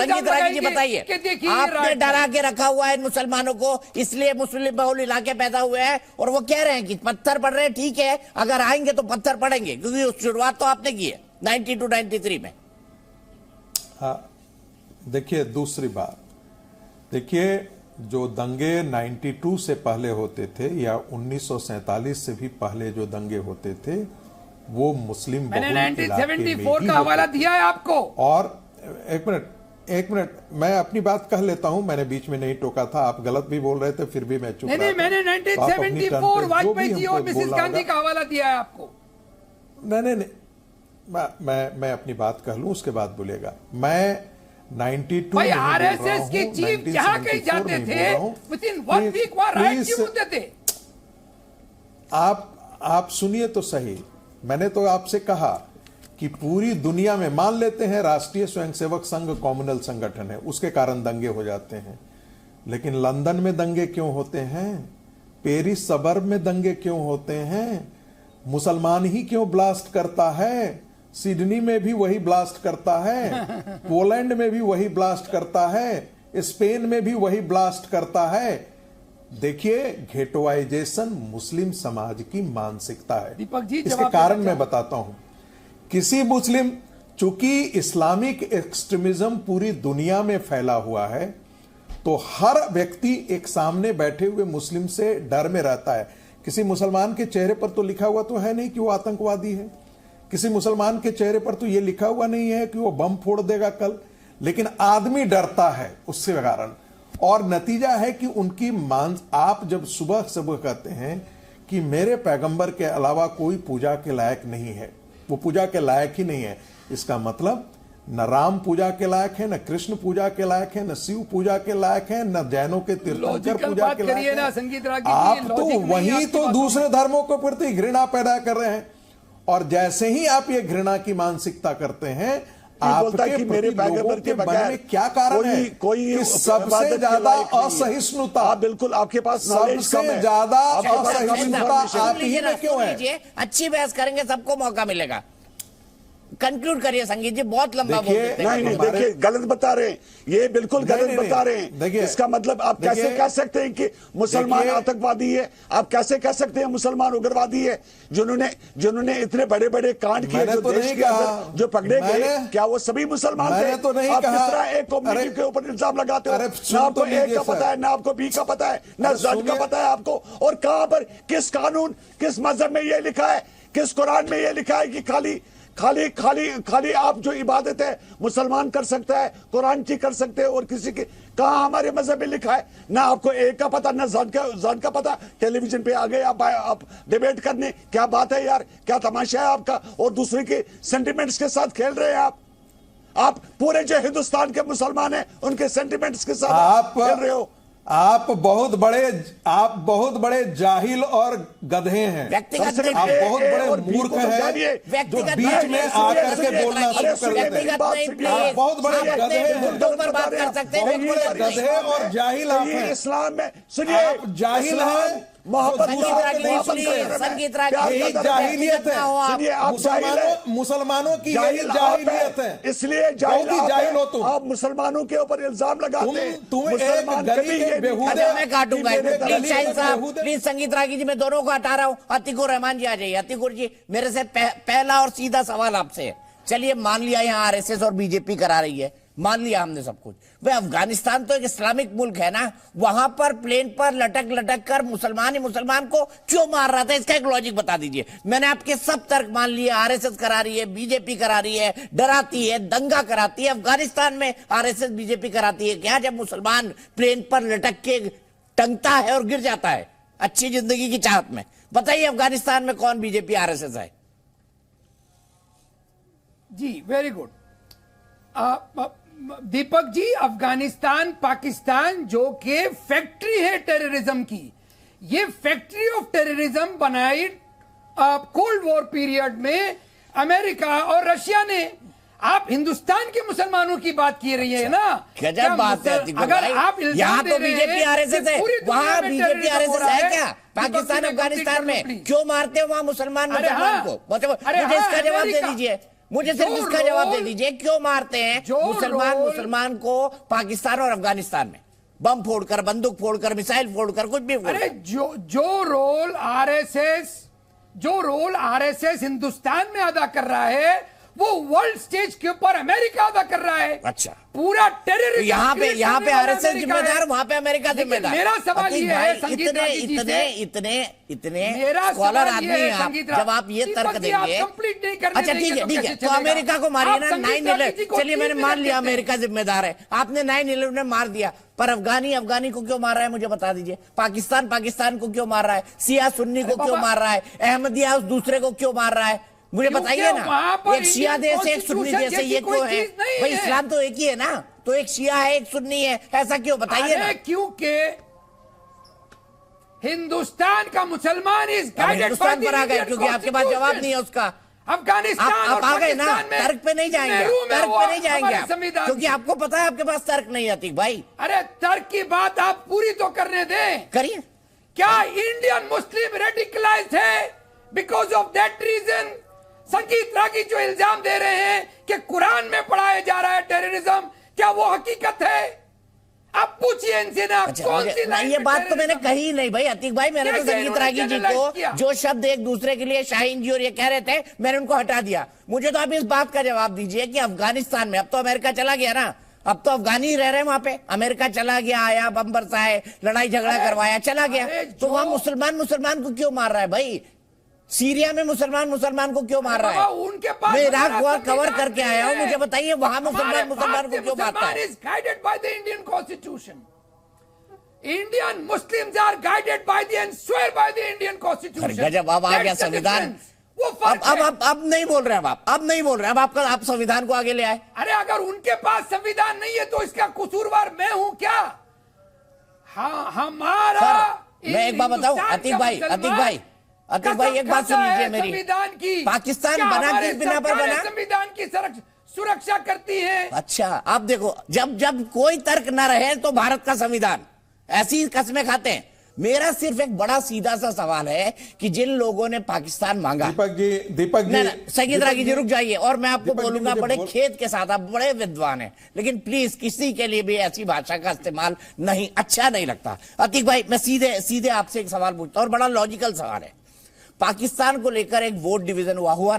संगीत रागी जी बताइए, आपने डरा के रखा हुआ है मुसलमानों को, इसलिए मुस्लिम बहुल इलाके पैदा हुए हैं और वो कह रहे हैं कि पत्थर पड़ रहे हैं। ठीक है, अगर आएंगे तो पत्थर पड़ेंगे, क्योंकि शुरुआत तो आपने की है 92-93 में। हाँ, देखिए दूसरी बात, देखिए जो दंगे 92 से पहले होते थे या 1947 से भी पहले जो दंगे होते थे वो मुस्लिम बहुल इलाके में ही 1974 का हवाला दिया है आपको। और एक मिनट मैं अपनी बात कह लेता हूं, मैंने बीच में नहीं टोका था, आप गलत भी बोल रहे थे फिर भी मैं चुप रहा था। नहीं, मैंने 1974 वाजपेयी जी और मिसेस गांधी का हवाला दिया है आपको। नहीं, मैं अपनी बात कह लूं उसके बाद बोलेगा। मैं 92 भाई आरएसएस के चीफ जहां कहीं जाते थे विद इन 1 वीक वहां राइट क्यों होते थे? आप सुनिए तो सही, मैंने तो आपसे कहा कि पूरी दुनिया में मान लेते हैं राष्ट्रीय स्वयंसेवक संघ कॉम्युनल संगठन है, उसके कारण दंगे हो जाते हैं, लेकिन लंदन में दंगे क्यों होते हैं, पेरिस सबर्ब में दंगे क्यों होते हैं, मुसलमान ही क्यों ब्लास्ट करता है, सिडनी में भी वही ब्लास्ट करता है, पोलैंड में भी वही ब्लास्ट करता है, स्पेन में भी वही ब्लास्ट करता है। देखिए घेटोआइजेशन मुस्लिम समाज की मानसिकता है। दीपक जी इसके कारण मैं बताता हूं, किसी मुस्लिम, चूंकि इस्लामिक एक्सट्रीमिज्म पूरी दुनिया में फैला हुआ है तो हर व्यक्ति एक सामने बैठे हुए मुस्लिम से डर में रहता है। किसी मुसलमान के चेहरे पर तो लिखा हुआ तो है नहीं कि वो आतंकवादी है, किसी मुसलमान के चेहरे पर तो ये लिखा हुआ नहीं है कि वो बम फोड़ देगा कल, लेकिन आदमी डरता है उससे कारण। और नतीजा है कि उनकी आप जब सुबह सुबह कहते हैं कि मेरे पैगंबर के अलावा कोई पूजा के लायक नहीं है, वो पूजा के लायक ही नहीं है, इसका मतलब न राम पूजा के लायक है, न कृष्ण पूजा के लायक है, न शिव पूजा के लायक है, न जैनों के तीर्थंकर पूजा के लायक है। आप तो वही तो दूसरे धर्मों के प्रति घृणा पैदा कर रहे हैं। और जैसे ही आप ये घृणा की मानसिकता करते हैं, आपके कि मेरे पैगंबर के बगैर क्या कारण है कि सबसे ज्यादा असहिष्णुता, बिल्कुल आपके पास सबसे ज्यादा असहिष्णुता आप ही में क्यों है? अच्छी बहस करेंगे, सबको मौका मिलेगा। कंक्लूड करिए संगीत जी, बहुत लंबा बोल देते हैं। नहीं, देखिए गलत बता रहे हैं, ये बिल्कुल गलत बता रहे हैं। इसका मतलब आप कैसे कह सकते हैं कि मुसलमान आतंकवादी है? आप कैसे कह सकते हैं मुसलमान उग्रवादी है? जिन्होंने इतने बड़े बड़े कांड किए जो देश के अंदर जो पकड़े गए, क्या वो सभी मुसलमान थे? आप किस तरह एक कम्युनिटी के ऊपर इल्जाम लगाते हो? ना आपको ए का पता है, ना आपको बी का पता है, ना जेड का पता है आपको। और कहां पर, किस कानून, किस मजहब में ये लिखा है, किस कुरान में ये लिखा है कि खाली आप जो इबादत है मुसलमान कर सकता है, कुरान की कर सकते हैं और किसी की? कहां हमारे मजहब में लिखा है? ना आपको ए का पता, ना जेड का पता। टेलीविजन पे आ गए आप डिबेट करने, क्या बात है यार, क्या तमाशा है आपका? और दूसरे के सेंटिमेंट्स के साथ खेल रहे हैं आप पूरे जो हिंदुस्तान के मुसलमान हैं उनके सेंटिमेंट्स के साथ आप खेल रहे हो। आप बहुत बड़े जाहिल और गधे हैं। आप बहुत बड़े मूर्ख हैं जो बीच में आकर के बोलना शुरू कर देते हैं। आप बहुत बड़े गधे हैं, गधे और जाहिल आप हैं। इस्लाम में सुनिए, जाहिल हैं, संगीत यही जाहिलियत है, मुसलमानों की यही जाहिलियत है, इसलिए जाहिल हो तुम। आप मुसलमानों के ऊपर इल्जाम लगाते हैं। तुम एक गली के बेहूदे। मैं काटूंगा प्लीज संगीत रागी जी, मैं दोनों को हटा रहा हूँ। अतिकुर रहमान जी आ जाइए। अतिकुर जी, मेरे से पहला और सीधा सवाल आपसे है। चलिए मान लिया यहाँ आरएसएस और बीजेपी करा रही है, मान लिया हमने सब कुछ। भाई अफगानिस्तान तो एक इस्लामिक मुल्क है ना, वहां पर प्लेन पर लटक कर मुसलमान ही मुसलमान को क्यों मार रहा था? इसका एक लॉजिक बता दीजिए। मैंने आपके सब तर्क मान लिए, आरएसएस करा रही है, बीजेपी करा रही है, डराती है, दंगा कराती है। अफगानिस्तान में आरएसएस बीजेपी कराती है क्या? जब मुसलमान प्लेन पर लटक के टंगता है और गिर जाता है अच्छी जिंदगी की चाहत में, बताइए अफगानिस्तान में कौन बीजेपी आरएसएस है? जी वेरी गुड दीपक जी, अफगानिस्तान पाकिस्तान जो कि फैक्ट्री है टेररिज्म की, ये फैक्ट्री ऑफ टेररिज्म बनाई कोल्ड वॉर पीरियड में अमेरिका और रशिया ने। आप हिंदुस्तान के मुसलमानों की बात की रही है ना? गजब बात है। अगर आप यहाँ तो बीजेपी आरएसएस है, वहाँ बीजेपी आरएसएस है क्या? पाकिस्तान अफगानिस्तान में क्यों मारते हो वहाँ मुसलमान को? मुझे इसका जवाब दे दीजिए। मुझे सिर्फ जो इसका जवाब दे रोल- दीजिए, क्यों मारते हैं जो रोल- मुसलमान को पाकिस्तान और अफगानिस्तान में? बम फोड़कर, बंदूक फोड़कर, मिसाइल फोड़कर, कुछ भी अरे फोड़कर। जो रोल आरएसएस हिंदुस्तान में अदा कर रहा है, वो वर्ल्ड स्टेज के ऊपर अमेरिका अदा कर रहा है। अच्छा, पूरा टेररिज्म यहाँ पे आरएसएस जिम्मेदार, वहां पे अमेरिका लेकिन जिम्मेदार। मेरा सवाल अतीक ये भाई, है संगीत इतने रागी जी इतने से- इतने मेरा स्कॉलर सवाल आदमी ये है हैं आप, संगीत रागी- जब आप ये तर्क दीपक जी, आप देंगे। कंप्लीट नहीं करने अच्छा, देंगे ठीक है, तो ठीक है, कैसे तो चलेगा? अमेरिका को मारिए आप ना। संगीत 9/11 रागी जी को चलिए, मैंने please मान नहीं लिया कहते। अमेरिका जिम्मेदार है। आपने 9/11 मार दिया, पर अफगानी को क्यों मार रहा है, मुझे बता दीजिए। पाकिस्तान को क्यों मार रहा है? शिया सुन्नी को क्यों मार रहा है? अहमदिया उस दूसरे को क्यों मार रहा है? मुझे बताइए वहां पर ना। एक शिया देश, एक सुन्नी इंडियन देश है, ये कॉन्स्टिट्यूशन क्यों है? जैसी कोई चीज नहीं भाई, है। इस्लाम तो एक ही है ना, तो एक शिया है, एक सुन्नी है, ऐसा क्यों? बताइए ना। अरे क्योंकि हिंदुस्तान का मुसलमान इस अब हिंदुस्तान पर आ गए, क्योंकि आपके पास जवाब नहीं है उसका। अफगानिस्तान आप आ गए ना, तर्क पे नहीं जाएंगे, तर्क पे नहीं जाएंगे आप, संविधान, क्योंकि आपको पता है आपके पास तर्क नहीं आती। भाई अरे तर्क की बात आप पूरी तो करने दें। करिए। क्या इंडियन मुस्लिम रेडिकलाइज्ड है? बिकॉज ऑफ दैट रीजन संगीत रागी जो इल्जाम दे रहे हैं कि कुरान में पढ़ाया जा रहा है टेररिज्म, क्या वो हकीकत है? आप पूछिए इनसे ना, अच्छा, कौन सी नहीं, लाइन ये में बात तो मैंने terrorism? कही ही नहीं भाई। अतीक भाई, मैंने तो कैसे संगीत इन्होंने रागी जी generalize किया? को जो शब्द एक दूसरे के लिए शाहीन जी और ये कह रहे थे, मैंने उनको हटा दिया। मुझे तो आप इस बात का जवाब दीजिए कि अफगानिस्तान में, अब तो अमेरिका चला गया ना, अब तो अफगानी रह रहे हैं वहां पे। अमेरिका चला गया, आया, बम बरसाए, लड़ाई झगड़ा करवाया, चला गया। तो वहां मुसलमान को क्यों मार रहा है भाई? सीरिया में मुसलमान को क्यों मार रहा बाबा, है? उनके पास मैं इराक हमारा वॉर कवर संविधान करके आया हूं, नहीं है। मुझे बताइए वहां मुसलमान को क्यों मारता है? is guided by the Indian Constitution. Indian Muslims are guided by the and swear by the Indian Constitution. अरे गजब, अब आ That's गया the संविधान। difference. वो फर्क है। अब नहीं बोल रहे हैं अब नहीं बोल रहे हैं। अब आप संविधान को आगे ले आए। अरे अगर उनके पास संविधान नहीं है तो इसका कसूरवार मैं हूं क्या? हाँ, हमारा सर, मैं एक बात बताऊं, अतीक भाई एक बात सुन लीजिए मेरी। संविधान की पाकिस्तान क्या बना हमारी किस बिना पर सरकारें बना? संविधान की सुरक्षा करती है। अच्छा, आप देखो, जब कोई तर्क ना रहे तो भारत का संविधान, ऐसी कस्में खाते हैं। मेरा सिर्फ एक बड़ा सीधा सा सवाल है कि जिन लोगों ने पाकिस्तान मांगा। दीपक जी, संगीत रागी जी रुक जाइए, और मैं आपको दीपक जी, बोलूंगा मुझे बड़े बोल- खेद के साथ, आप बड़े विद्वान हैं, लेकिन प्लीज किसी के लिए भी ऐसी भाषा का इस्तेमाल नहीं, अच्छा नहीं लगता। अतीक भाई, मैं सीधे आपसे एक सवाल पूछता हूं, और बड़ा लॉजिकल सवाल है। पाकिस्तान को लेकर एक वोट डिवीजन हुआ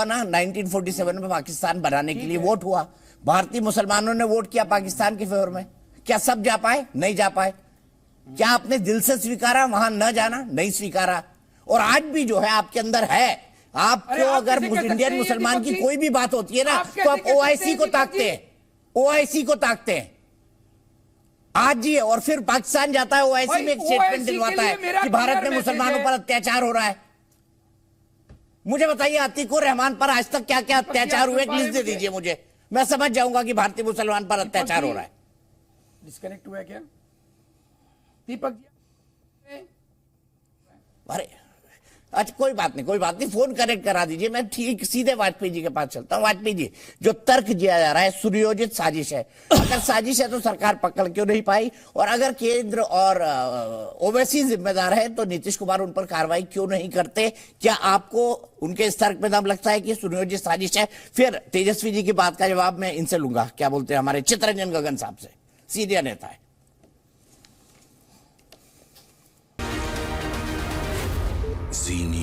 ना 1947 में पाकिस्तान बनाने के लिए वोट हुआ। भारतीय मुसलमानों ने वोट किया पाकिस्तान के फेवर में। क्या सब जा पाए? नहीं जा पाए। क्या आपने दिल से स्वीकारा वहां न जाना? नहीं स्वीकारा। और आज भी जो है आपके अंदर है, आपको अरे आप अगर कैसे कह सकते इंडियन हैं मुसलमान दीपक की जी? कोई भी बात होती है ना, आप तो आप कैसे कह सकते ओआईसी हैं को दीपक ताकते जी? हैं, ओआईसी को ताकते हैं आज जी। और फिर पाकिस्तान जाता है, ओआईसी भाई, में एक स्टेटमेंट OIC के दिलवाता लिए है मेरा कि भारत clear में मुसलमानों message पर है। अत्याचार हो रहा है। मुझे बताइए, अतीकुर रहमान पर आज तक क्या क्या अत्याचार हुए, एक लिस्ट दे दीजिए मुझे, मैं समझ जाऊंगा कि भारतीय मुसलमान पर अत्याचार हो रहा है। डिस्कनेक्ट हुआ क्या दीपक जी? अरे अच्छा, कोई बात नहीं, फोन कनेक्ट करा दीजिए, मैं ठीक सीधे वाजपेयी जी के पास चलता हूँ। वाजपेयी जी, जो तर्क दिया जा रहा है सुनियोजित साजिश है। अगर साजिश है तो सरकार पकड़ क्यों नहीं पाई? और अगर केंद्र और ओवैसी जिम्मेदार है तो नीतीश कुमार उन पर कार्रवाई क्यों नहीं करते? क्या आपको उनके इस तर्क में दम लगता है कि सुनियोजित साजिश है? फिर तेजस्वी जी की बात का जवाब मैं इनसे लूंगा, क्या बोलते हैं हमारे चित्तरंजन गगन साहब से, सीनियर नेता है। जी न्यूज।